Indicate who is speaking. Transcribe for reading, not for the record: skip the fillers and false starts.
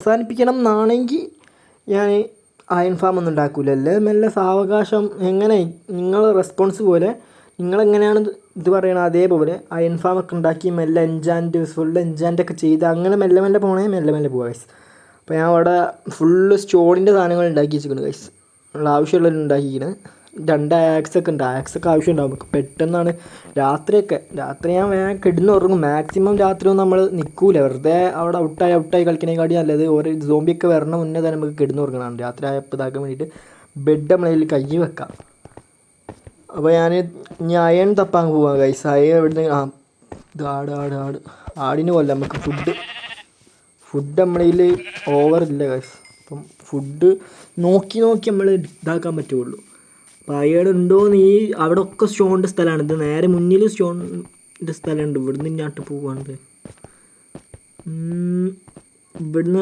Speaker 1: അവസാനിപ്പിക്കണം എന്നാണെങ്കിൽ ഞാൻ അയൺ ഫാം ഒന്നും ഉണ്ടാക്കില്ലല്ലേ, മെല്ലെ സാവകാശം എങ്ങനെ നിങ്ങളെ റെസ്പോൺസ് പോലെ നിങ്ങളെങ്ങനെയാണ് ഇത് പറയണത് അതേപോലെ അയൺ ഫാം ഒക്കെ ഉണ്ടാക്കി മെല്ലെ ഫുൾ എൻജാൻ്റൊക്കെ ചെയ്ത് അങ്ങനെ മെല്ലെ മെല്ലെ പോകണേ മെല്ലെ മെല്ലെ പോകാം ഗൈസ്. അപ്പോൾ ഞാൻ അവിടെ ഫുള്ള് സ്റ്റോണിൻ്റെ സാധനങ്ങൾ ഉണ്ടാക്കി വെച്ചിരിക്കുന്നു ഗൈസ്. ഉള്ള ആവശ്യമുള്ളവർ ഉണ്ടാക്കിയിരിക്കുന്നത് 2 ആക്സൊക്കെ ഉണ്ട്. ആക്സൊക്കെ ആവശ്യമുണ്ടാകും നമുക്ക് പെട്ടെന്നാണ്. രാത്രി ഞാൻ വേഗം കിടന്നുറങ്ങും. മാക്സിമം രാത്രിയൊന്നും നമ്മൾ നിൽക്കൂല, വെറുതെ അവിടെ ഔട്ടായി കളിക്കണേക്കാട്ടി നല്ലത് ഓരോ സോംബിയൊക്കെ വരണ മുന്നേ തന്നെ നമുക്ക് കിടന്നുറങ്ങണം. രാത്രി ആയപ്പോൾ ഇതാക്കാൻ വേണ്ടിയിട്ട് ബെഡ് നമ്മളതിൽ കൈ വെക്കാം. അപ്പോൾ ഞാൻ ഇനി അയൺ തപ്പാൻ പോവാം ഗൈസ്. അയൺ ഇവിടുന്ന് ഇത് ആടിന് പോലെ നമുക്ക് ഫുഡ് നമ്മളതിൽ ഓവറില്ല ഗൈസ്. അപ്പം ഫുഡ് നോക്കി നമ്മൾ ഇതാക്കാൻ പറ്റുള്ളൂ. അപ്പോൾ അയൺ ഉണ്ടോയെന്ന് അവിടെ ഒക്കെ സ്റ്റോണിൻ്റെ സ്ഥലമാണ്. ഇത് നേരെ മുന്നിൽ സ്റ്റോണിൻ്റെ സ്ഥലമുണ്ട്. ഇവിടുന്ന് ഇങ്ങോട്ട് പോവാണ്ട് ഇവിടുന്ന്